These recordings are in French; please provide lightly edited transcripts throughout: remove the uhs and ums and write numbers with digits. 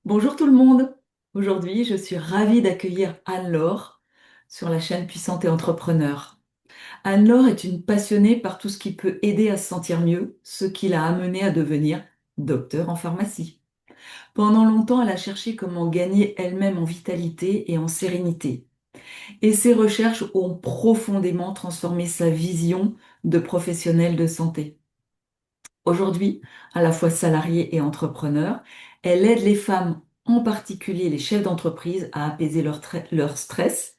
Bonjour tout le monde. Aujourd'hui, je suis ravie d'accueillir Anne-Laure sur la chaîne Puissante et Entrepreneur. Anne-Laure est une passionnée par tout ce qui peut aider à se sentir mieux, ce qui l'a amenée à devenir docteur en pharmacie. Pendant longtemps, elle a cherché comment gagner elle-même en vitalité et en sérénité. Et ses recherches ont profondément transformé sa vision de professionnelle de santé. Aujourd'hui, à la fois salariée et entrepreneur, elle aide les femmes, en particulier les chefs d'entreprise, à apaiser leur stress,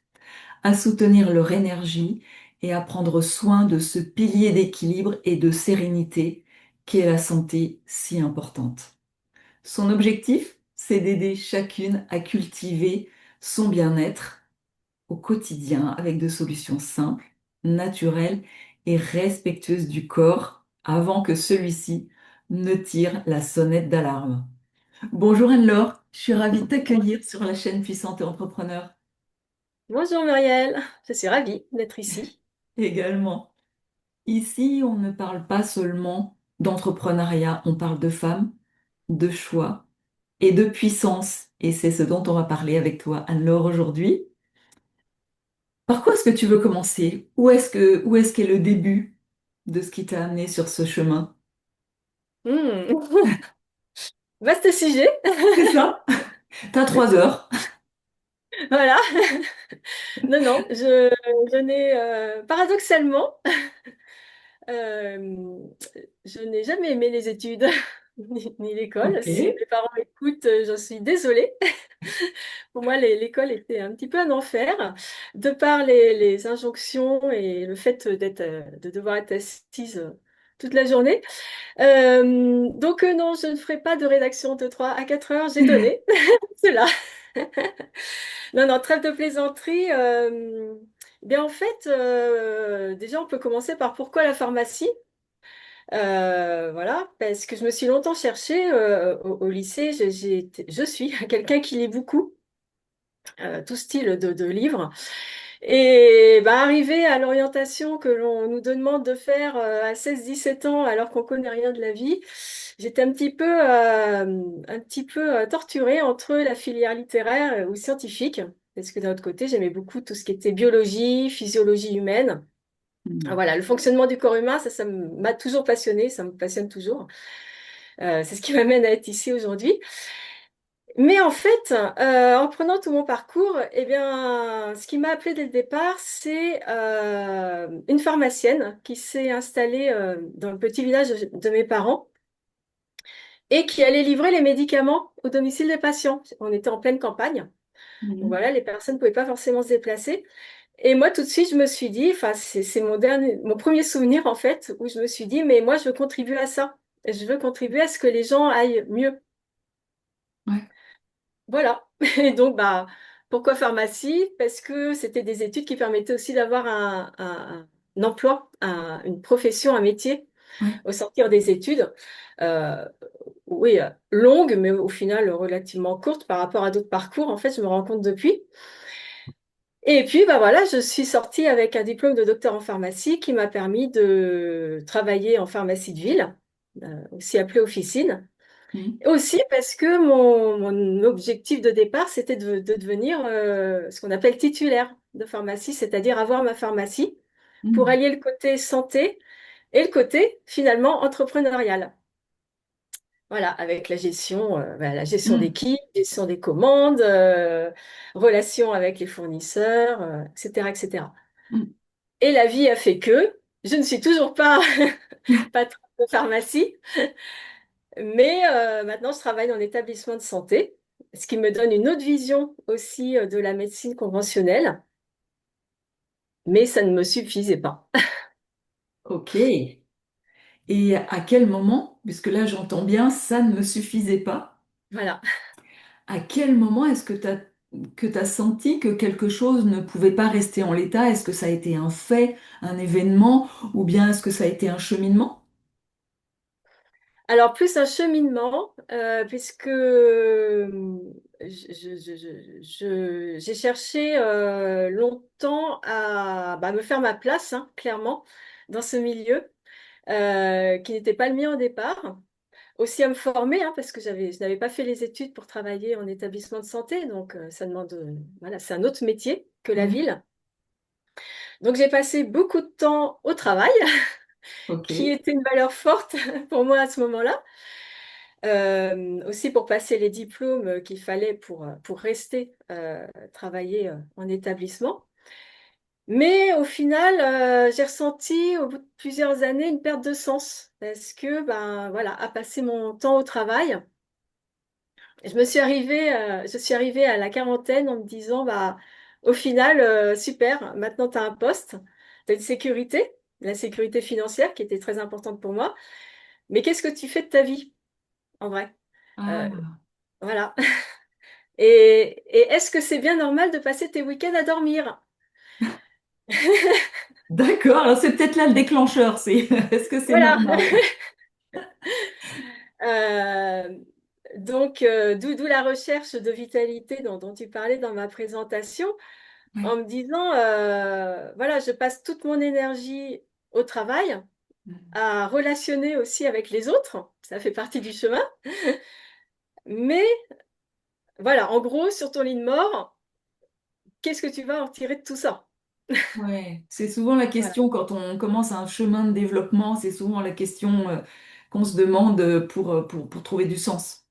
à soutenir leur énergie et à prendre soin de ce pilier d'équilibre et de sérénité qu'est la santé si importante. Son objectif, c'est d'aider chacune à cultiver son bien-être au quotidien avec des solutions simples, naturelles et respectueuses du corps avant que celui-ci ne tire la sonnette d'alarme. Bonjour Anne-Laure, je suis ravie de t'accueillir sur la chaîne Puissante et Entrepreneur Bonjour Muriel, je suis ravie d'être ici. également. Ici, on ne parle pas seulement d'entrepreneuriat, on parle de femmes, de choix et de puissance. Et c'est ce dont on va parler avec toi, Anne-Laure, aujourd'hui. Par quoi est-ce que tu veux commencer? Où est-ce qu'est le début de ce qui t'a amené sur ce chemin? Hmm. Vaste sujet, C'est ça? T'as 3 heures. voilà. Non, non, je n'ai paradoxalement, euh, je n'ai jamais aimé les études ni l'école. Ok. Si mes parents écoutent, j'en suis désolée. Pour moi, l'école était un petit peu un enfer, de par les injonctions et le fait de devoir être assise toute la journée. Non, je ne ferai pas de rédaction de 3 à 4 heures, j'ai donné cela. Non, non, trêve de plaisanterie. Bien, en fait, déjà, on peut commencer par pourquoi la pharmacie? Voilà, parce que je me suis longtemps cherchée au lycée. Je suis quelqu'un qui lit beaucoup, tout style de livres. Et bah, arrivé à l'orientation que l'on nous demande de faire à 16 17 ans alors qu'on connaît rien de la vie, j'étais un petit peu torturée entre la filière littéraire ou scientifique, parce que d'un autre côté, j'aimais beaucoup tout ce qui était biologie, physiologie humaine. Ah, Hmm. voilà, le fonctionnement du corps humain, ça m'a toujours passionnée, ça me passionne toujours. C'est ce qui m'amène à être ici aujourd'hui. Mais en fait, en prenant tout mon parcours, eh bien, ce qui m'a appelé dès le départ, c'est une pharmacienne qui s'est installée dans le petit village de mes parents et qui allait livrer les médicaments au domicile des patients. On était en pleine campagne, donc Hmm. voilà, les personnes ne pouvaient pas forcément se déplacer. Et moi, tout de suite, je me suis dit, enfin, c'est mon premier souvenir en fait, où je me suis dit, mais moi, je veux contribuer à ça. Je veux contribuer à ce que les gens aillent mieux. Ouais. Voilà. Et donc, bah, pourquoi pharmacie? Parce que c'était des études qui permettaient aussi d'avoir un emploi, une profession, un métier Ouais. au sortir des études. Euh, oui, longue, mais au final relativement courte par rapport à d'autres parcours. En fait, je me rends compte depuis. Et puis, bah voilà, je suis sortie avec un diplôme de docteur en pharmacie qui m'a permis de travailler en pharmacie de ville, aussi appelée officine. Hmm. Et aussi parce que mon objectif de départ, c'était de devenir ce qu'on appelle titulaire de pharmacie, c'est-à-dire avoir ma pharmacie pour Hmm. allier le côté santé et le côté finalement entrepreneurial. Voilà, avec la gestion Hmm. d'équipe, gestion des commandes, relations avec les fournisseurs, etc., etc. Hmm. Et la vie a fait que je ne suis toujours pas patronne de pharmacie, mais maintenant je travaille dans l'établissement de santé, ce qui me donne une autre vision aussi de la médecine conventionnelle, mais ça ne me suffisait pas. Ok. Et à quel moment, puisque là j'entends bien, ça ne me suffisait pas, Voilà. à quel moment est-ce que tu senti que quelque chose ne pouvait pas rester en l'état? Est-ce que ça a été un fait, un événement, ou bien est-ce que ça a été un cheminement? Alors plus un cheminement, puisque j'ai cherché longtemps à bah, me faire ma place, hein, clairement, dans ce milieu, qui n'était pas le mien au départ. aussi à me former, hein, parce que je n'avais pas fait les études pour travailler en établissement de santé, donc ça demande, voilà, c'est un autre métier que la Ouais. ville. Donc j'ai passé beaucoup de temps au travail, Ok. qui était une valeur forte pour moi à ce moment-là. Aussi pour passer les diplômes qu'il fallait pour rester travailler en établissement. Mais au final, j'ai ressenti au bout de plusieurs années une perte de sens parce que, ben voilà, à passer mon temps au travail, je suis arrivée à la quarantaine en me disant, bah, au final, super, maintenant tu as un poste, tu as une sécurité, la sécurité financière qui était très importante pour moi. Mais qu'est-ce que tu fais de ta vie, en vrai? Euh, Ah, voilà. Et est-ce que c'est bien normal de passer tes week-ends à dormir? d'accord. Alors c'est peut-être là le déclencheur. C'est est-ce que c'est Voilà. normal? Euh, donc, d'où la recherche de vitalité dont tu parlais dans ma présentation, en Oui. me disant, voilà, je passe toute mon énergie au travail, à relationner aussi avec les autres, ça fait partie du chemin, mais voilà, en gros, sur ton lit de mort, qu'est-ce que tu vas en tirer de tout ça? Ouais, c'est souvent la Voilà. question quand on commence un chemin de développement, c'est souvent la question qu'on se demande pour trouver du sens.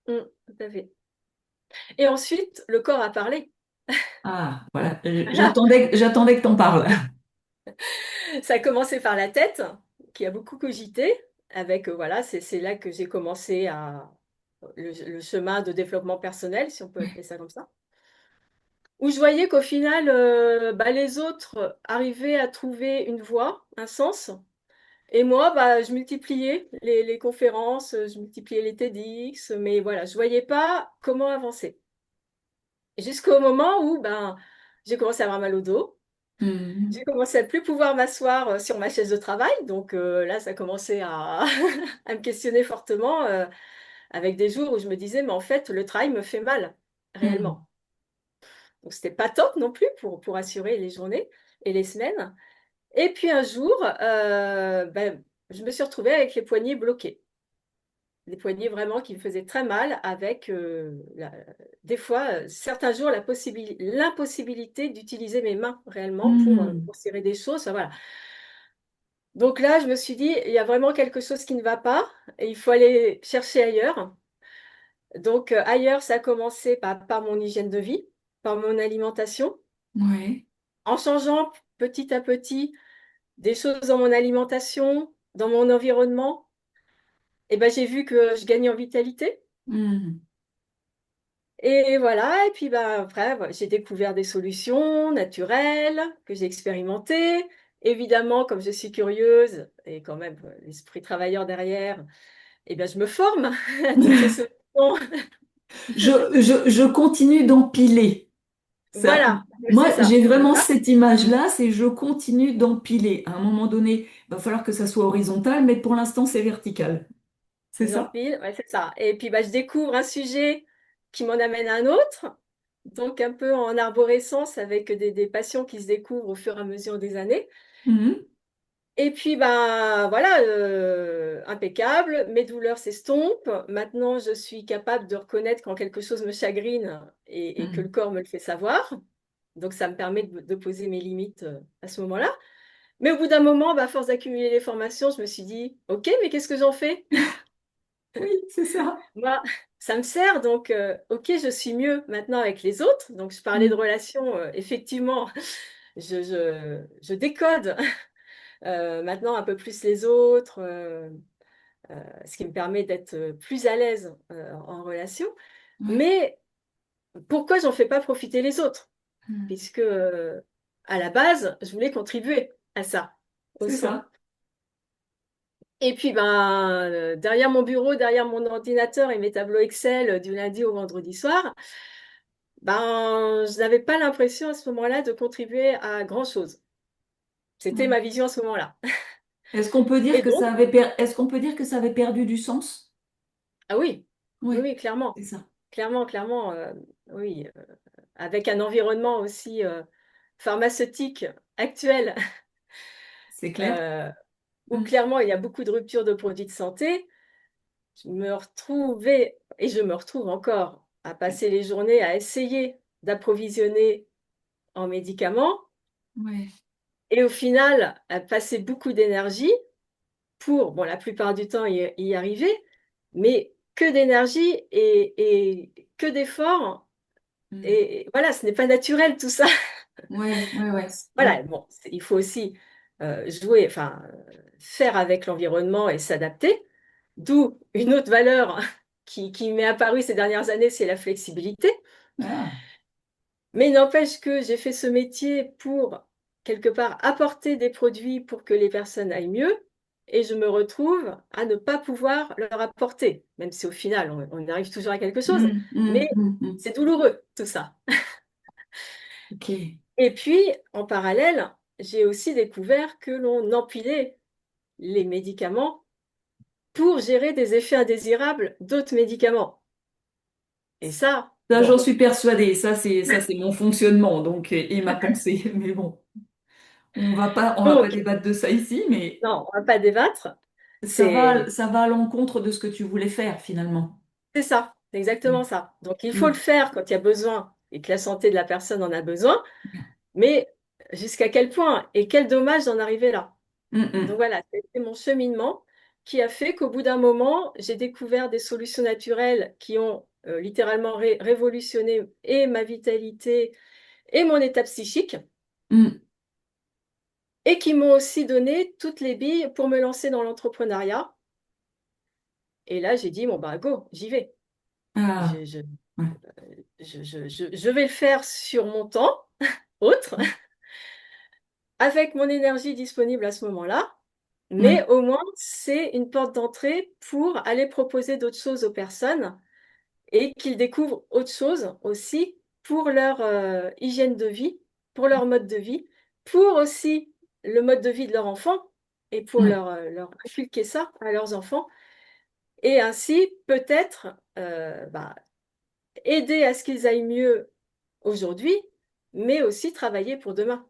Tout à fait. Et ensuite, le corps a parlé. Ah, voilà, j'attendais que t'en parles. Ça a commencé par la tête, qui a beaucoup cogité, avec, voilà, c'est là que j'ai commencé le chemin de développement personnel, si on peut appeler ça comme ça, où je voyais qu'au final, bah, les autres arrivaient à trouver une voie, un sens, et moi, bah, je multipliais les conférences, je multipliais les TEDx, mais voilà, je voyais pas comment avancer. Jusqu'au moment où ben, j'ai commencé à avoir mal au dos. Hmm. J'ai commencé à plus pouvoir m'asseoir sur ma chaise de travail. Donc là, ça commençait à me questionner fortement, avec des jours où je me disais, mais en fait, le travail me fait mal, Hmm. réellement. Donc c'était pas top non plus pour assurer les journées et les semaines. Et puis un jour, ben, je me suis retrouvée avec les poignets bloqués. Les poignets vraiment qui me faisaient très mal, avec des fois, certains jours, l'impossibilité d'utiliser mes mains réellement Hmm. pour serrer des choses. Enfin, voilà. Donc là, je me suis dit, il y a vraiment quelque chose qui ne va pas et il faut aller chercher ailleurs. Donc ailleurs, ça a commencé par mon hygiène de vie, par mon alimentation. Ouais. En changeant petit à petit des choses dans mon alimentation, dans mon environnement, et ben, j'ai vu que je gagnais en vitalité. Hmm. Et voilà, et puis ben, après, voilà, j'ai découvert des solutions naturelles que j'ai expérimentées. Évidemment, comme je suis curieuse et quand même l'esprit travailleur derrière, eh bien, je me forme à toutes ces solutions. Je continue d'empiler. Ça, Voilà, c'est moi, ça, j'ai c'est vraiment ça. cette image-là, c'est je continue d'empiler. À un moment donné, il va falloir que ça soit horizontal, mais pour l'instant, c'est vertical. C'est ça? J'empile, ouais, c'est ça. Et puis, bah, je découvre un sujet qui m'en amène à un autre, donc un peu en arborescence avec des passions qui se découvrent au fur et à mesure des années. Mhm. Et puis, ben voilà, impeccable, mes douleurs s'estompent. Maintenant, je suis capable de reconnaître quand quelque chose me chagrine et que le Mhm. corps me le fait savoir. Donc, ça me permet de poser mes limites à ce moment-là. Mais au bout d'un moment, bah, à force d'accumuler les formations, je me suis dit, OK, mais qu'est-ce que j'en fais? Oui, c'est ça. Moi, ça me sert, donc OK, je suis mieux maintenant avec les autres. Donc, je parlais de Mhm. relations, effectivement, je décode maintenant un peu plus les autres. Ce qui me permet d'être plus à l'aise en relation. Ouais, Mais pourquoi j'en fais pas profiter les autres? Mhm. Puisque à la base, je voulais contribuer à ça, aux C'est soins. ça. Et puis, ben, derrière mon bureau, derrière mon ordinateur et mes tableaux Excel du lundi au vendredi soir, ben, je n'avais pas l'impression à ce moment-là de contribuer à grand-chose. C'était Ouais. ma vision à ce moment-là. Est-ce qu'on peut dire Et que donc, est-ce qu'on peut dire que ça avait perdu du sens? ah oui, oui, Oui, oui, clairement, c'est ça. clairement, clairement, oui. Avec un environnement aussi pharmaceutique actuel, C'est clair. euh, où Mhm. clairement il y a beaucoup de ruptures de produits de santé, je me retrouvais, et je me retrouve encore, à passer les journées à essayer d'approvisionner en médicaments, Ouais. et au final, à passer beaucoup d'énergie pour, bon, la plupart du temps, y arriver, mais que d'énergie et que d'efforts. Mm. Et voilà, ce n'est pas naturel tout ça. Ouais, ouais, ouais, ouais. Voilà, bon, il faut aussi jouer, enfin, faire avec l'environnement et s'adapter. D'où une autre valeur qui m'est apparue ces dernières années, c'est la flexibilité. Ah. Mais il n'empêche que j'ai fait ce métier pour, quelque part, apporter des produits pour que les personnes aillent mieux. Et je me retrouve à ne pas pouvoir leur apporter, même si au final, on arrive toujours à quelque chose. Mm, mm, Mais mm, mm. c'est douloureux, tout ça. Ok. Et puis, en parallèle, j'ai aussi découvert que l'on empilait les médicaments pour gérer des effets indésirables d'autres médicaments. Et ça, Ça, j'en bon, suis persuadée. Ça, c'est mon fonctionnement, donc et ma pensée. Mais bon, on va pas donc, débattre de ça ici, mais non, on va pas débattre. ça va, C'est ça va à l'encontre de ce que tu voulais faire finalement. c'est ça, c'est exactement Mm, ça. Donc, il faut le mm, faire quand il y a besoin et que la santé de la personne en a besoin, mais jusqu'à quel point et quel dommage d'en arriver là. mm, Donc mm, voilà, c'était mon cheminement qui a fait qu'au bout d'un moment, j'ai découvert des solutions naturelles qui ont littéralement révolutionné et ma vitalité et mon état psychique, mm. et qui m'ont aussi donné toutes les billes pour me lancer dans l'entrepreneuriat. Et là, j'ai dit, bon, bah, go, j'y vais. Ah, Je, je, ouais. je vais le faire sur mon temps, autre, avec mon énergie disponible à ce moment-là. Mais Ouais. au moins, c'est une porte d'entrée pour aller proposer d'autres choses aux personnes et qu'ils découvrent autre chose aussi pour leur hygiène de vie, pour leur mode de vie, pour aussi le mode de vie de leurs enfants et pour Mm. leur inculquer ça à leurs enfants et ainsi peut-être bah, aider à ce qu'ils aillent mieux aujourd'hui, mais aussi travailler pour demain.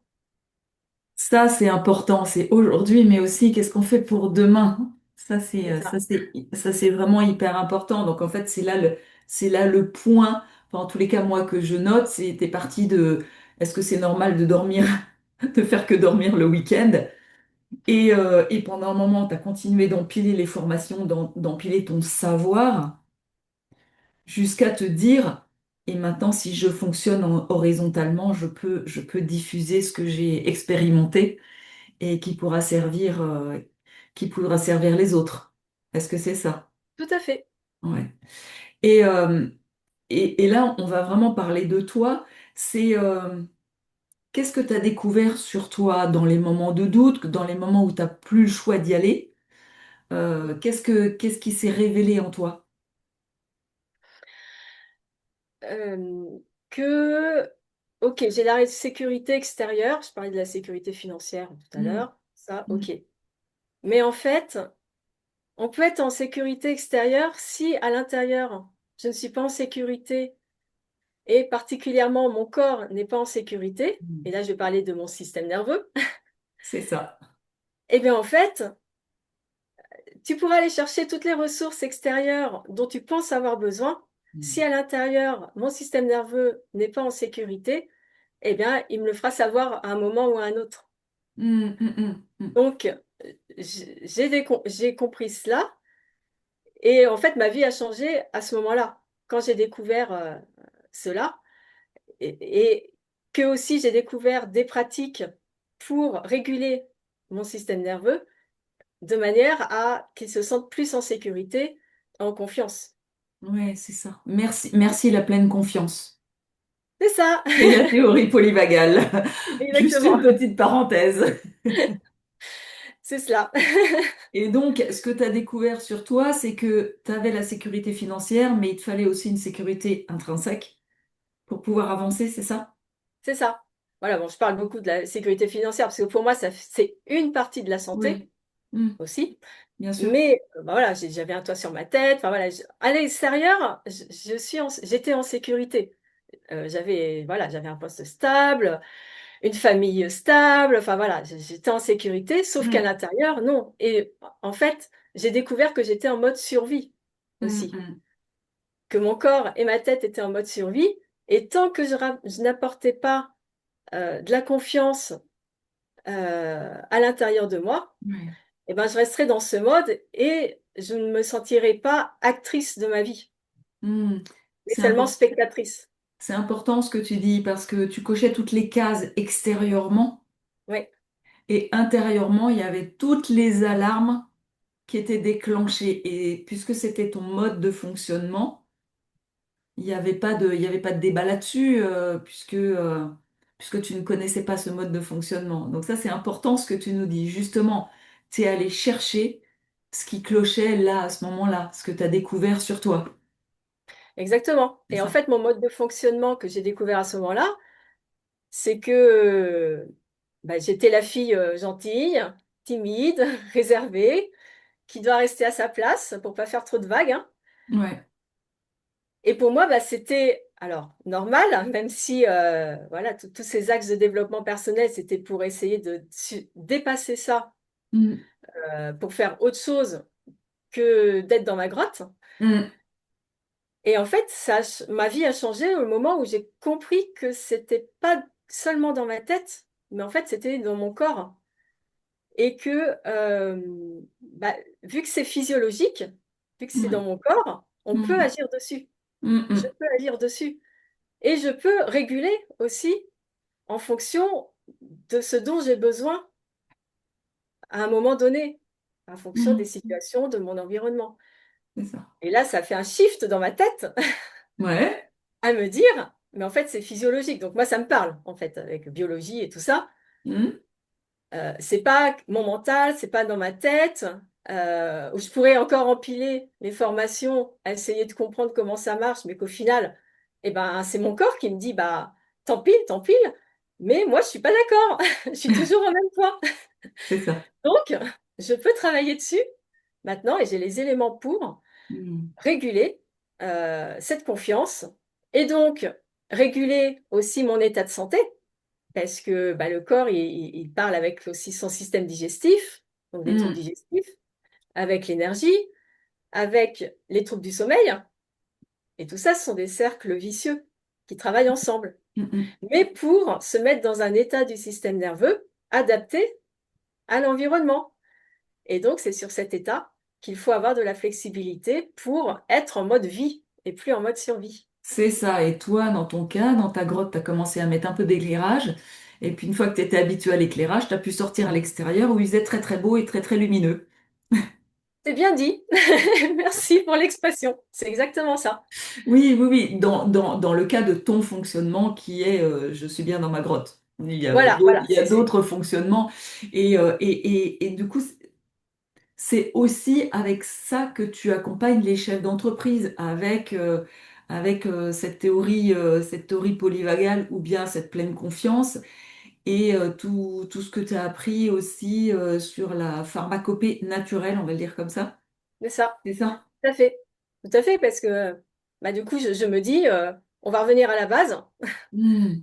Ça, c'est important. C'est aujourd'hui, mais aussi qu'est-ce qu'on fait pour demain? Ça, c'est, C'est euh, ça. ça, c'est, ça, c'est vraiment hyper important. Donc, en fait, c'est là le point. Enfin, en tous les cas, moi, que je note, c'était parti de, est-ce que c'est normal de dormir, de faire que dormir le week-end? Et pendant un moment, tu as continué d'empiler les formations, d'empiler ton savoir, jusqu'à te dire, et maintenant, si je fonctionne horizontalement, je peux diffuser ce que j'ai expérimenté et qui pourra servir les autres. Est-ce que c'est ça? Tout à fait. Ouais. Et là, on va vraiment parler de toi. C'est qu'est-ce que tu as découvert sur toi dans les moments de doute, dans les moments où tu n'as plus le choix d'y aller? Qu'est-ce qui s'est révélé en toi? Euh, que, ok, j'ai la sécurité extérieure, je parlais de la sécurité financière tout à Mm, l'heure, ça, mm, ok. Mais en fait, on peut être en sécurité extérieure si à l'intérieur, je ne suis pas en sécurité et particulièrement mon corps n'est pas en sécurité, mm. et là je vais parler de mon système nerveux, C'est ça. et bien en fait, tu pourras aller chercher toutes les ressources extérieures dont tu penses avoir besoin. Si Mm, à l'intérieur, mon système nerveux n'est pas en sécurité, eh bien, il me le fera savoir à un moment ou à un autre. mm, mm, mm, mm. Donc, j'ai compris cela. Et en fait, ma vie a changé à ce moment-là, quand j'ai découvert cela. Et que aussi j'ai découvert des pratiques pour réguler mon système nerveux de manière à qu'il se sente plus en sécurité, en confiance. Ouais, c'est ça. Merci, merci la pleine confiance. C'est ça, Et la théorie polyvagale. Juste une exactement. petite parenthèse. C'est cela. Et donc, ce que tu as découvert sur toi, c'est que tu avais la sécurité financière, mais il te fallait aussi une sécurité intrinsèque pour pouvoir avancer, c'est ça? C'est ça. Voilà, bon, je parle beaucoup de la sécurité financière parce que pour moi, ça, c'est une partie de la santé Oui. Hmm, aussi. bien sûr. Mais bah voilà, j'avais un toit sur ma tête. Enfin voilà, à l'extérieur, j'étais en sécurité. J'avais un poste stable, une famille stable. Enfin voilà, j'étais en sécurité. Sauf qu'à Hmm, l'intérieur, non. Et en fait, j'ai découvert que j'étais en mode survie. mm, aussi, mm. que mon corps et ma tête étaient en mode survie, et tant que je n'apportais pas de la confiance à l'intérieur de moi, Ouais. eh ben, je resterai dans ce mode et je ne me sentirai pas actrice de ma vie, Mm. mais C'est seulement important. spectatrice. C'est important ce que tu dis parce que tu cochais toutes les cases extérieurement Oui, et intérieurement, il y avait toutes les alarmes qui étaient déclenchées. Et puisque c'était ton mode de fonctionnement, il y avait pas de débat là-dessus puisque tu ne connaissais pas ce mode de fonctionnement. Donc ça, c'est important ce que tu nous dis. Justement, tu es allé chercher ce qui clochait là, à ce moment-là, ce que tu as découvert sur toi. exactement. C'est Et en ça. fait, mon mode de fonctionnement que j'ai découvert à ce moment-là, c'est que bah, j'étais la fille gentille, timide, réservée, qui doit rester à sa place pour pas faire trop de vagues, hein. Ouais. Et pour moi, bah, c'était alors normal, hein, même si voilà, tous ces axes de développement personnel, c'était pour essayer de dépasser ça, Mm. pour faire autre chose que d'être dans ma grotte. Mm. Et en fait, ma vie a changé au moment où j'ai compris que c'était pas seulement dans ma tête, mais en fait, c'était dans mon corps. Et que, bah, vu que c'est physiologique, vu que c'est dans Ouais. mon corps, on peut Mm. agir dessus. Mm. Je Mm. peux agir dessus. Et je peux réguler aussi en fonction de ce dont j'ai besoin à un moment donné, en fonction des Mm. situations, de mon environnement. C'est ça. Et là, ça fait un shift dans ma tête Ouais. à me dire, mais en fait, c'est physiologique. Donc moi, ça me parle, en fait, avec biologie et tout ça. Mm. C'est pas mon mental, c'est pas dans ma tête, où je pourrais encore empiler les formations, à essayer de comprendre comment ça marche, mais qu'au final, eh ben, c'est mon corps qui me dit, bah, tant pis, mais moi, je suis pas d'accord. Je suis toujours au même point. C'est ça. Donc, je peux travailler dessus maintenant et j'ai les éléments pour Mm. réguler cette confiance et donc réguler aussi mon état de santé parce que bah, le corps, il parle avec aussi son système digestif, donc des troubles Mm. digestifs, avec l'énergie, avec les troubles du sommeil. Et tout ça, ce sont des cercles vicieux qui travaillent ensemble. Mm. Mm. Mais pour se mettre dans un état du système nerveux adapté à l'environnement. Et donc, c'est sur cet état qu'il faut avoir de la flexibilité pour être en mode vie et plus en mode survie. C'est ça. Et toi, dans ton cas, dans ta grotte, tu as commencé à mettre un peu d'éclairage. Et puis une fois que tu étais habitué à l'éclairage, tu as pu sortir à l'extérieur où il faisait très très beau et très très lumineux. C'est bien dit. Merci pour l'expression. C'est exactement ça. Oui, oui, oui. Dans le cas de ton fonctionnement qui est je suis bien dans ma grotte. Voilà, Il y a d'autres fonctionnements. Et du coup, c'est aussi avec ça que tu accompagnes les chefs d'entreprise, avec cette théorie polyvagale ou bien cette pleine confiance et tout ce que tu as appris aussi sur la pharmacopée naturelle, on va le dire comme ça. c'est ça. C'est ça? Tout à fait. Tout à fait, parce que bah, du coup, je me dis, on va revenir à la base, Hmm.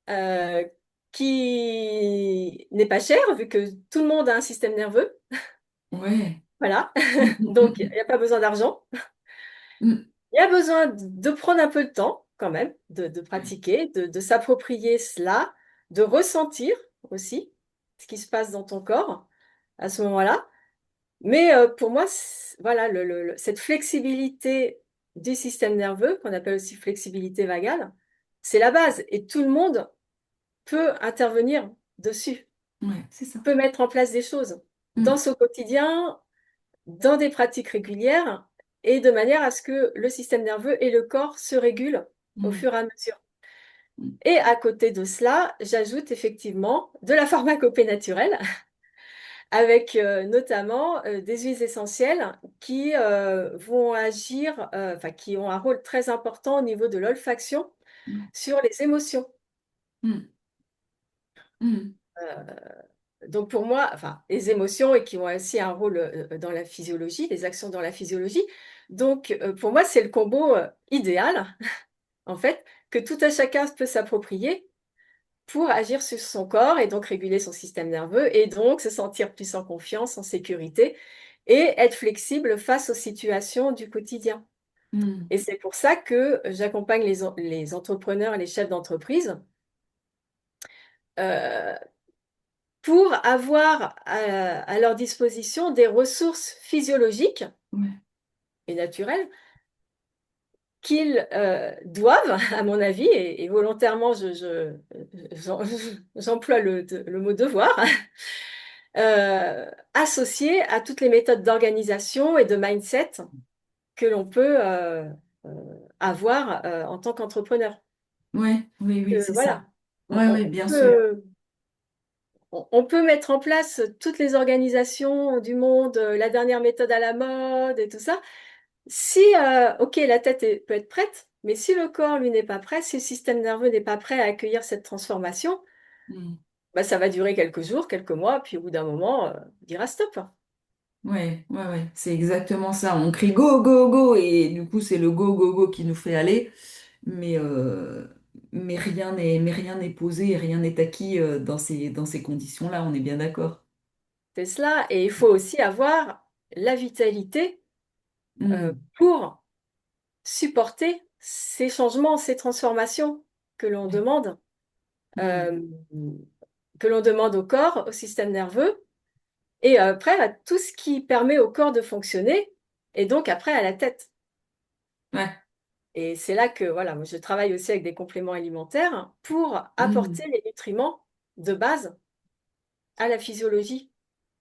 euh, qui n'est pas cher, vu que tout le monde a un système nerveux. Ouais. Voilà. Hmm, hmm, Donc, il hmm, n'y a pas besoin d'argent. hmm. Il y a besoin de prendre un peu de temps, quand même, de Ouais. pratiquer, de s'approprier cela, de ressentir aussi ce qui se passe dans ton corps à ce moment-là. Mais pour moi, voilà, cette flexibilité du système nerveux, qu'on appelle aussi flexibilité vagale, c'est la base. Et tout le monde peut intervenir dessus, Ouais, c'est ça. peut mettre en place des choses dans Hmm, son quotidien, dans des pratiques régulières, et de manière à ce que le système nerveux et le corps se régulent au hmm, fur et à mesure. hmm, Et à côté de cela, j'ajoute effectivement de la pharmacopée naturelle avec notamment des huiles essentielles qui vont agir, enfin qui ont un rôle très important au niveau de l'olfaction ouais, sur les émotions. hmm, hmm, Donc pour moi, enfin les émotions et qui ont aussi un rôle dans la physiologie, les actions dans la physiologie. Donc pour moi, c'est le combo idéal, en fait, que tout à chacun peut s'approprier pour agir sur son corps et donc réguler son système nerveux et donc se sentir plus en confiance, en sécurité et être flexible face aux situations du quotidien. Mm. Et c'est pour ça que j'accompagne les entrepreneurs et les chefs d'entreprise euh, pour avoir à leur disposition des ressources physiologiques Ouais. et naturelles qu'ils doivent, à mon avis, et volontairement j'en- j'emploie le mot devoir, associer à toutes les méthodes d'organisation et de mindset que l'on peut euh, avoir en tant qu'entrepreneur. Ouais, oui, oui, c'est ça. Voilà, Ouais, ouais, bien sûr. peut, on peut mettre en place toutes les organisations du monde, la dernière méthode à la mode et tout ça. Si, ok, la tête peut être prête, mais si le corps, lui, n'est pas prêt, si le système nerveux n'est pas prêt à accueillir cette transformation, Mm. bah, ça va durer quelques jours, quelques mois, puis au bout d'un moment, on dira stop. Ouais, ouais, ouais, c'est exactement ça. On crie go, go, go, et du coup, c'est le go, go, go qui nous fait aller. Mais, euh, mais rien n'est posé et rien n'est acquis dans ces conditions-là, on est bien d'accord. C'est cela. Et il faut aussi avoir la vitalité Mm. pour supporter ces changements, ces transformations que l'on Ouais. demande, Mm. euh, que l'on demande au corps, au système nerveux, et après à tout ce qui permet au corps de fonctionner, et donc après à la tête. Ouais. Et c'est là que voilà, moi, je travaille aussi avec des compléments alimentaires pour Mm. apporter les nutriments de base à la physiologie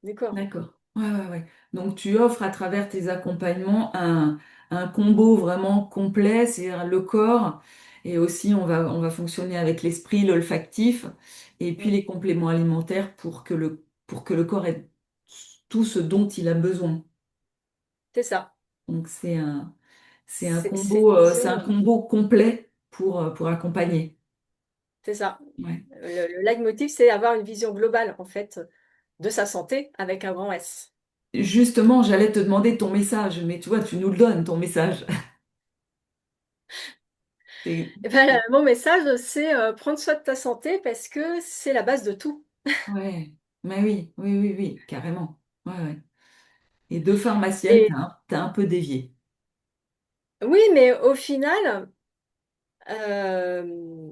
du corps. D'accord. Ouais, ouais, ouais. Donc tu offres à travers tes accompagnements un combo vraiment complet, c'est-à-dire le corps, et aussi on va fonctionner avec l'esprit, l'olfactif, et puis Mm. les compléments alimentaires pour que le corps ait tout ce dont il a besoin. C'est ça. Donc C'est une c'est un vision, combo complet pour accompagner. c'est ça. Ouais. Le leitmotiv, c'est avoir une vision globale, en fait, de sa santé avec un grand S. Justement, j'allais te demander ton message, mais tu vois, tu nous le donnes, ton message. C'est- Eh ben, mon message, c'est prendre soin de ta santé parce que c'est la base de tout. Ouais, mais oui, oui, oui, oui, carrément. Ouais, ouais. Et de pharmacienne, Et t'as un peu dévié. oui, mais au final, euh,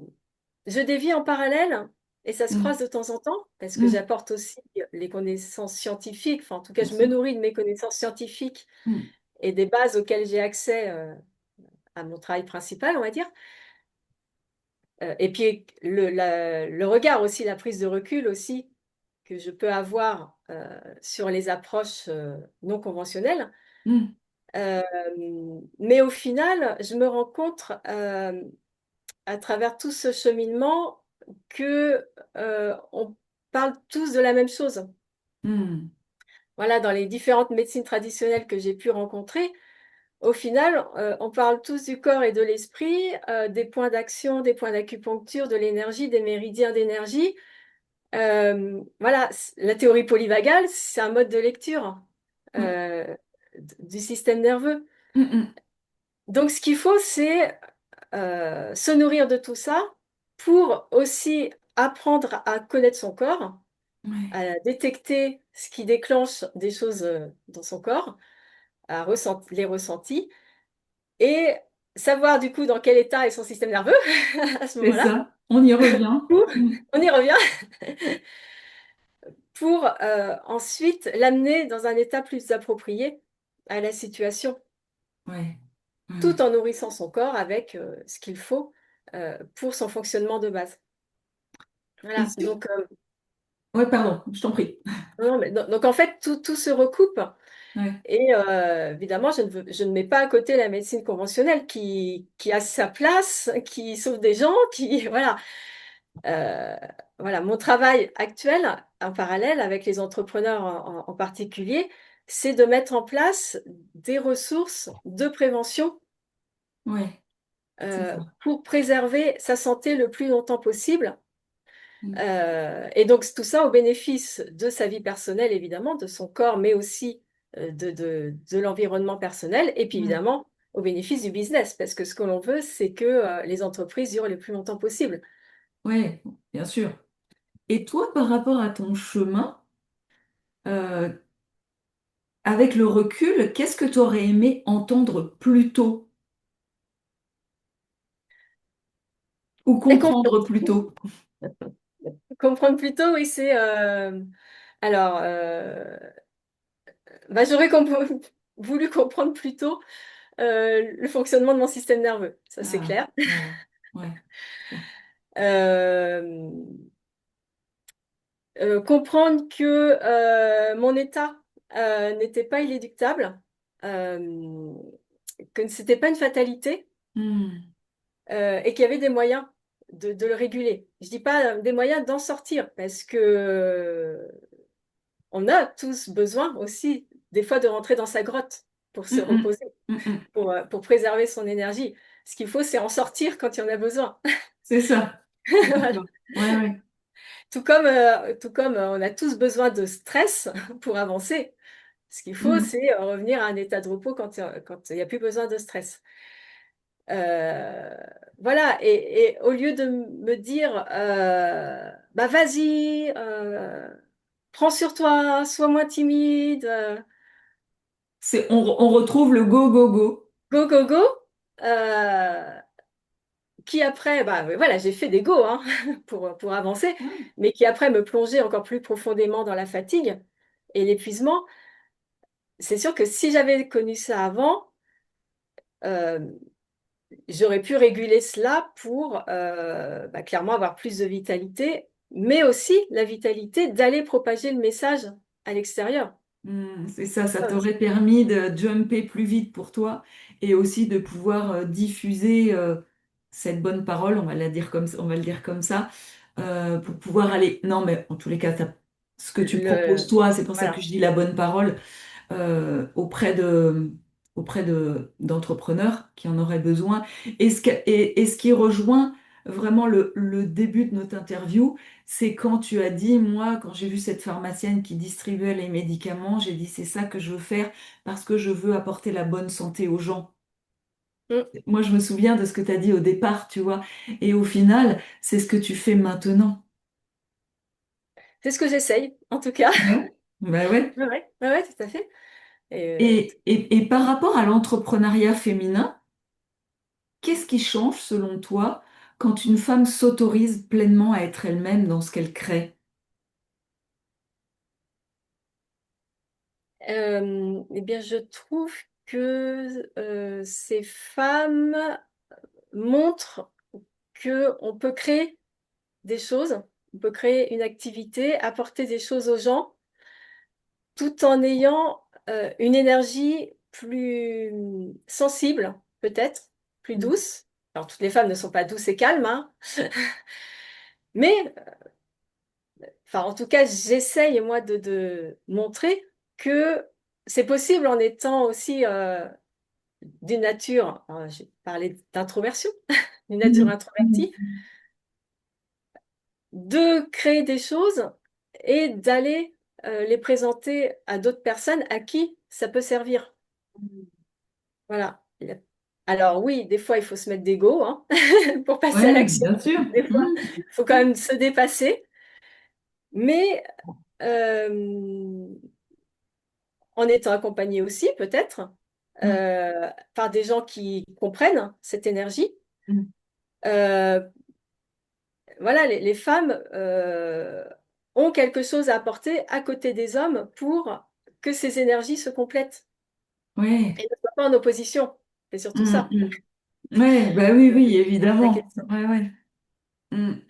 je dévie en parallèle et ça se croise Mm, de temps en temps parce que mm, j'apporte aussi les connaissances scientifiques. Enfin, en tout cas, bien je me sûr. nourris de mes connaissances scientifiques Mm, et des bases auxquelles j'ai accès à mon travail principal, on va dire. Et puis le regard aussi, la prise de recul aussi que je peux avoir sur les approches non conventionnelles. mm, Euh, mais au final, je me rends compte à travers tout ce cheminement que on parle tous de la même chose. mm, Voilà, dans les différentes médecines traditionnelles que j'ai pu rencontrer, au final, on parle tous du corps et de l'esprit, des points d'action, des points d'acupuncture, de l'énergie, des méridiens d'énergie. Voilà, la théorie polyvagale, c'est un mode de lecture ouais, euh, du système nerveux. mm, mm, Donc, ce qu'il faut, c'est se nourrir de tout ça pour aussi apprendre à connaître son corps, ouais, à détecter ce qui déclenche des choses dans son corps, les ressentis, et savoir du coup dans quel état est son système nerveux à ce c'est moment-là. ça, on y revient. Pour, Mm, on y revient, pour ensuite l'amener dans un état plus approprié à la situation, ouais, ouais, tout ouais. en nourrissant son corps avec ce qu'il faut pour son fonctionnement de base. Et Voilà, sur... donc, Ouais, pardon, je t'en prie. non, mais, donc en fait, tout se recoupe. Ouais, Et évidemment, je ne mets pas à côté la médecine conventionnelle qui a sa place, qui sauve des gens, qui, voilà. Euh, voilà, mon travail actuel, en parallèle avec les entrepreneurs en particulier, c'est de mettre en place des ressources de prévention ouais, c'est ça. pour préserver sa santé le plus longtemps possible. Mm, Et donc tout ça au bénéfice de sa vie personnelle, évidemment, de son corps, mais aussi de l'environnement personnel, et puis ouais, évidemment au bénéfice du business, parce que ce que l'on veut, c'est que les entreprises durent le plus longtemps possible. ouais, bien sûr. Et toi, par rapport à ton chemin, euh, avec le recul, qu'est-ce que tu aurais aimé entendre plus tôt ou Et comprendre plus tôt? comprendre plus tôt, oui, c'est... alors, bah, voulu comprendre plus tôt le fonctionnement de mon système nerveux, ça c'est Ah, clair. voilà. Ouais. Euh, comprendre que mon état n'était pas inéluctable, euh, que ce n'était pas une fatalité Hmm. et qu'il y avait des moyens de le réguler. Je dis pas des moyens d'en sortir parce que on a tous besoin aussi des fois de rentrer dans sa grotte pour se Hmm, hmm. reposer, Hmm, hmm. pour préserver son énergie. Ce qu'il faut, c'est en sortir quand il y en a besoin. C'est ça. Voilà. D'accord. Ouais, ouais. Tout comme on a tous besoin de stress pour avancer. Ce qu'il faut, Hmm. c'est revenir à un état de repos quand il n'y a plus besoin de stress. Euh, voilà, et au lieu de me dire, bah vas-y, prends sur toi, sois moins timide, On retrouve le go, go, go. go, go, go, euh, qui après, bah voilà, j'ai fait des go hein, pour avancer, Ouais. mais qui après me plongeait encore plus profondément dans la fatigue et l'épuisement. C'est sûr que si j'avais connu ça avant, euh, j'aurais pu réguler cela pour bah, clairement avoir plus de vitalité, mais aussi la vitalité d'aller propager le message à l'extérieur. C'est ça, ça Ça aussi. t'aurait permis de jumper plus vite pour toi et aussi de pouvoir diffuser cette bonne parole, on va la dire comme, on va le dire comme ça, pour pouvoir aller. Non, mais en tous les cas, ce que tu proposes Le, toi, c'est pour ça que voilà. je dis la bonne parole d'entrepreneurs qui en auraient besoin. Et ce qui rejoint vraiment le début de notre interview, c'est quand tu as dit, moi, quand j'ai vu cette pharmacienne qui distribuait les médicaments, j'ai dit, c'est ça que je veux faire parce que je veux apporter la bonne santé aux gens. Mm. Moi, je me souviens de ce que tu as dit au départ, tu vois. Et au final, c'est ce que tu fais maintenant. C'est ce que j'essaye, en tout cas. Ouais. Bah ouais. Ouais, ouais, ouais, ouais, tout à fait. Et, Et par rapport à l'entrepreneuriat féminin, qu'est-ce qui change selon toi quand une femme s'autorise pleinement à être elle-même dans ce qu'elle crée? eh bien, je trouve que ces femmes montrent que on peut créer des choses, on peut créer une activité, apporter des choses aux gens tout en ayant une énergie plus sensible, peut-être, plus douce. Alors, toutes les femmes ne sont pas douces et calmes, hein, mais enfin, en tout cas, j'essaye, moi, de montrer que c'est possible en étant aussi d'une nature, j'ai parlé d'introversion, d'une nature Mhm. introvertie, de créer des choses et d'aller les présenter à d'autres personnes à qui ça peut servir. Voilà. Alors oui, des fois, il faut se mettre d'ego hein, pour passer à Ouais, l'action. bien sûr. Des fois, Mhm. il faut quand même se dépasser, mais euh, en étant accompagné aussi, peut-être, Ouais. par des gens qui comprennent cette énergie. Mhm. Euh, voilà, les femmes ont quelque chose à apporter à côté des hommes pour que ces énergies se complètent Ouais. et ne soient pas en opposition. C'est surtout Mhm. ça, Mhm. Ouais, bah oui, oui, la évidemment. question. Ouais, ouais. Mhm.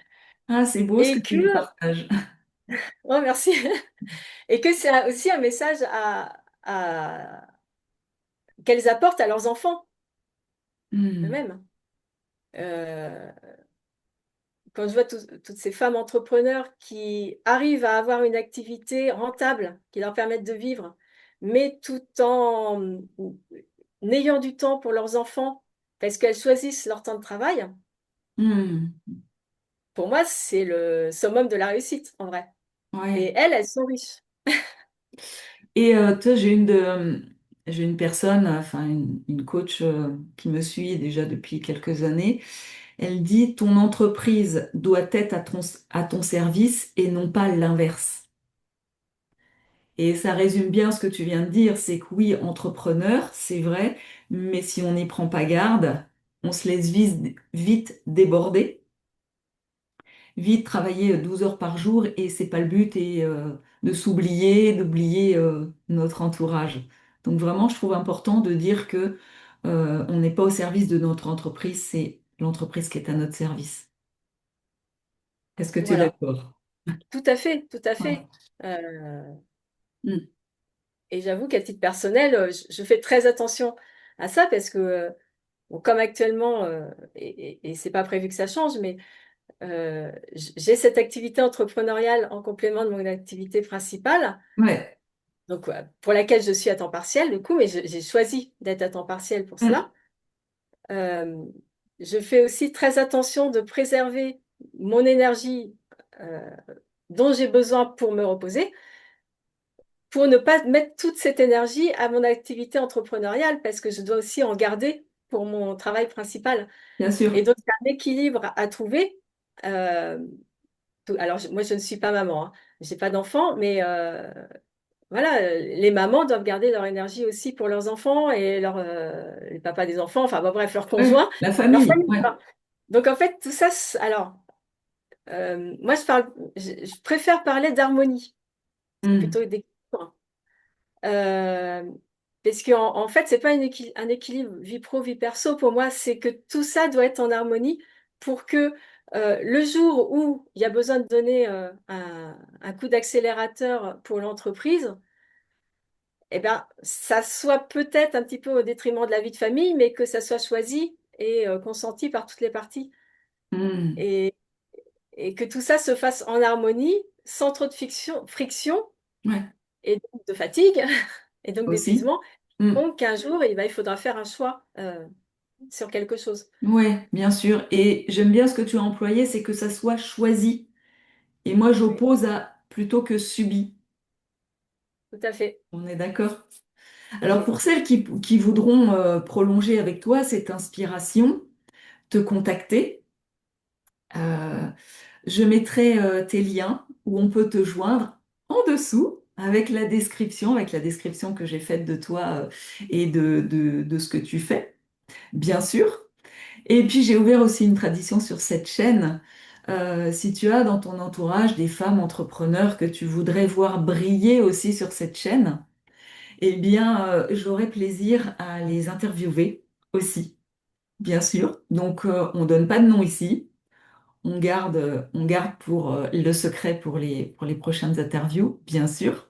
Ah, c'est beau ce que Et tu nous que, partages. oh, merci, et que c'est aussi un message qu'elles apportent à leurs enfants Mhm. eux-mêmes. Euh, quand je vois toutes ces femmes entrepreneurs qui arrivent à avoir une activité rentable qui leur permette de vivre, mais tout en ayant du temps pour leurs enfants, parce qu'elles choisissent leur temps de travail, Mhm. pour moi, c'est le summum de la réussite, en vrai. Ouais. Et elles sont riches. Et toi, j'ai une personne, enfin une coach qui me suit déjà depuis quelques années. Elle dit, ton entreprise doit être à ton service et non pas l'inverse. Et ça résume bien ce que tu viens de dire, c'est que oui, entrepreneur, c'est vrai, mais si on n'y prend pas garde, on se laisse vite déborder, vite travailler 12 heures par jour et c'est pas le but et de s'oublier, d'oublier notre entourage. Donc vraiment, je trouve important de dire que on n'est pas au service de notre entreprise, c'est l'entreprise qui est à notre service. Est-ce que tu es Voilà, d'accord? tout à fait, tout à Ouais. fait. Euh, Mm. et j'avoue qu'à titre personnel, je fais très attention à ça parce que, bon, comme actuellement, et c'est pas prévu que ça change, mais j'ai cette activité entrepreneuriale en complément de mon activité principale, Ouais. donc pour laquelle je suis à temps partiel, du coup, mais j'ai choisi d'être à temps partiel pour Mm. cela. Euh, je fais aussi très attention de préserver mon énergie euh, dont j'ai besoin pour me reposer, pour ne pas mettre toute cette énergie à mon activité entrepreneuriale, parce que je dois aussi en garder pour mon travail principal. Bien sûr. Et donc, c'est un équilibre à trouver. Euh, alors, moi, je ne suis pas maman, hein. J'ai pas d'enfant, mais voilà, les mamans doivent garder leur énergie aussi pour leurs enfants et les papas des enfants, enfin, bon, bref, leurs Ouais. conjoints, La leur famille. famille. Ouais. Enfin, donc, en fait, tout ça, alors, moi, je préfère parler d'harmonie Mm. plutôt que d'équilibre. Euh, Parce en fait, c'est pas un équilibre vie pro, vie perso. Pour moi, c'est que tout ça doit être en harmonie pour que le jour où il y a besoin de donner un coup d'accélérateur pour l'entreprise, eh ben, ça soit peut-être un petit peu au détriment de la vie de famille, mais que ça soit choisi et consenti par toutes les parties. Mm. Et, et que tout ça se fasse en harmonie, sans trop de friction Ouais. et donc de fatigue et donc Aussi. d'épuisement. Mm. Donc, un jour, eh ben, il faudra faire un choix sur quelque chose. Ouais, bien sûr. Et j'aime bien ce que tu as employé, c'est que ça soit choisi. Et moi, Oui, j'oppose à plutôt que subi. tout à fait. On est d'accord? Tout à Alors, fait. pour celles qui voudront prolonger avec toi cette inspiration, te contacter, euh, je mettrai tes liens où on peut te joindre en dessous avec la description que j'ai faite de toi et de ce que tu fais, bien sûr. Et puis j'ai ouvert aussi une tradition sur cette chaîne. Si tu as dans ton entourage des femmes entrepreneurs que tu voudrais voir briller aussi sur cette chaîne, eh bien j'aurais plaisir à les interviewer aussi, bien sûr. Donc on donne pas de nom ici. On garde pour le secret pour les prochaines interviews, bien sûr.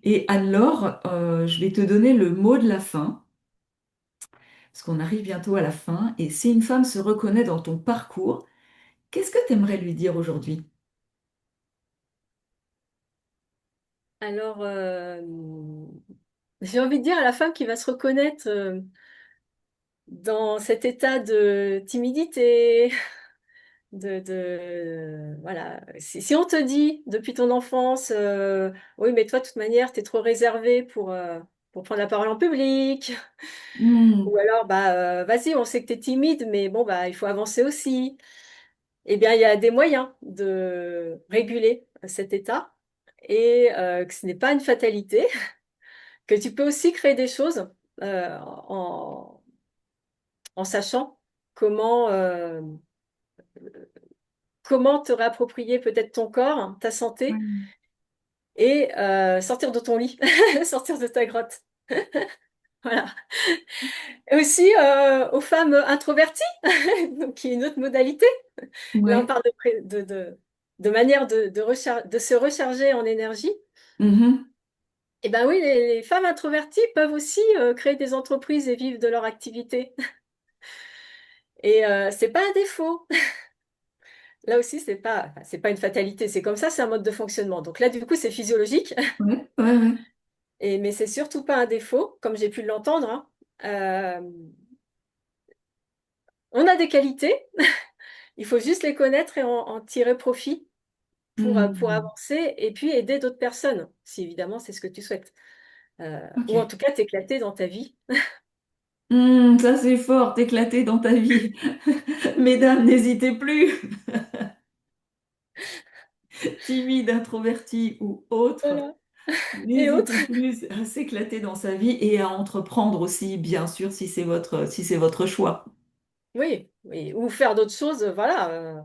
Et alors, je vais te donner le mot de la fin, parce qu'on arrive bientôt à la fin. Et si une femme se reconnaît dans ton parcours, qu'est-ce que tu aimerais lui dire aujourd'hui? Alors, j'ai envie de dire à la femme qui va se reconnaître dans cet état de timidité, voilà. Si on te dit depuis ton enfance, oui, mais toi, de toute manière, tu es trop réservé pour prendre la parole en public, ou Hmm, alors, bah, vas-y, on sait que tu es timide, mais bon, bah, il faut avancer aussi. Eh bien, il y a des moyens de réguler cet état et que ce n'est pas une fatalité, que tu peux aussi créer des choses en, en sachant comment, comment te réapproprier peut-être ton corps, ta santé ouais, et sortir de ton lit, sortir de ta grotte. Voilà. Et aussi aux femmes introverties, donc qui est une autre modalité. Là, on ouais, parle de manière de se recharger en énergie. mhm, Eh ben oui, les femmes introverties peuvent aussi créer des entreprises et vivre de leur activité. Et c'est pas un défaut. Là aussi, c'est pas une fatalité. C'est comme ça, c'est un mode de fonctionnement. Donc là, du coup, c'est physiologique. ouais, ouais, ouais. Et, mais c'est surtout pas un défaut, comme j'ai pu l'entendre, hein. Euh, on a des qualités. Il faut juste les connaître et en tirer profit pour Hmm, avancer et puis aider d'autres personnes, si évidemment c'est ce que tu souhaites. Ou en ok. tout cas t'éclater dans ta vie. Hmm, ça c'est fort, t'éclater dans ta vie. Mesdames, n'hésitez plus, timide, introvertie ou autre. Voilà. et autres. n'hésitez plus à s'éclater dans sa vie et à entreprendre aussi, bien sûr, si c'est votre choix. Oui, oui. Ou faire d'autres choses, voilà,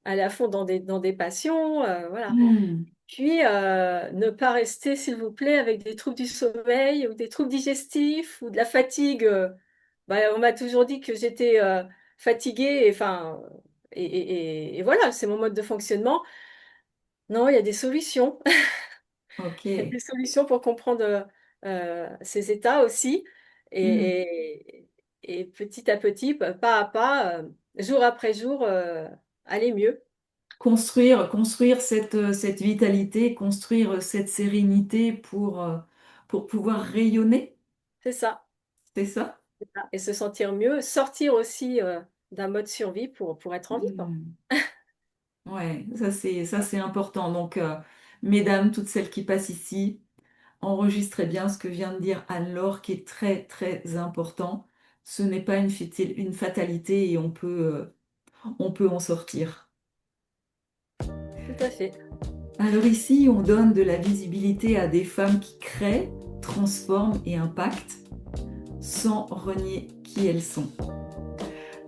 aller à fond dans des passions, voilà. Hmm, Puis, ne pas rester, s'il vous plaît, avec des troubles du sommeil ou des troubles digestifs ou de la fatigue. Bah, on m'a toujours dit que j'étais fatiguée, et, enfin, et voilà, c'est mon mode de fonctionnement. Non, il y a des solutions. ok. Il y a des solutions pour comprendre ces états aussi. Hmm. Et, et petit à petit, pas à pas, jour après jour, aller mieux. Construire cette vitalité, construire cette sérénité pour pouvoir rayonner, C'est ça. c'est ça? Et se sentir mieux, sortir aussi d'un mode survie pour être en vie, quoi. Hmm. Ouais, ça c'est important. Donc, mesdames, toutes celles qui passent ici, enregistrez bien ce que vient de dire Anne-Laure, qui est très très important. Ce n'est pas une fatalité et on peut en sortir. Tout à fait. Alors ici, on donne de la visibilité à des femmes qui créent, transforment et impactent sans renier qui elles sont.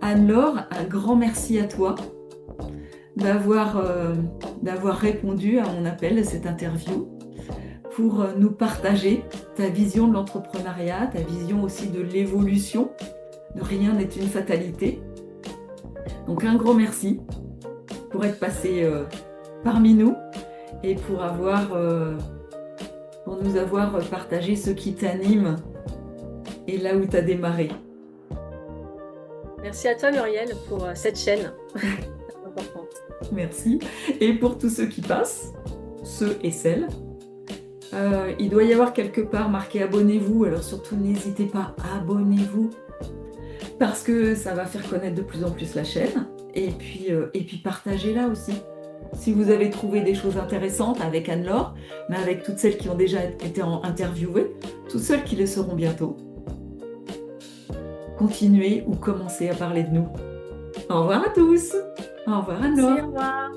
Anne-Laure, un grand merci à toi d'avoir d'avoir répondu à mon appel, à cette interview, pour nous partager ta vision de l'entrepreneuriat, ta vision aussi de l'évolution. Rien n'est une fatalité. Donc un grand merci pour être passé parmi nous et pour nous avoir partagé ce qui t'anime et là où tu as démarré. Merci à toi, Muriel, pour cette chaîne importante. Merci. Et pour tous ceux qui passent, ceux et celles, il doit y avoir quelque part marqué abonnez-vous. Alors surtout, n'hésitez pas, abonnez-vous parce que ça va faire connaître de plus en plus la chaîne. Et puis partagez-la aussi. Si vous avez trouvé des choses intéressantes avec Anne-Laure, mais avec toutes celles qui ont déjà été interviewées, toutes celles qui le seront bientôt, continuez ou commencez à parler de nous. Au revoir à tous. Au revoir Merci, au Anne-Laure. revoir.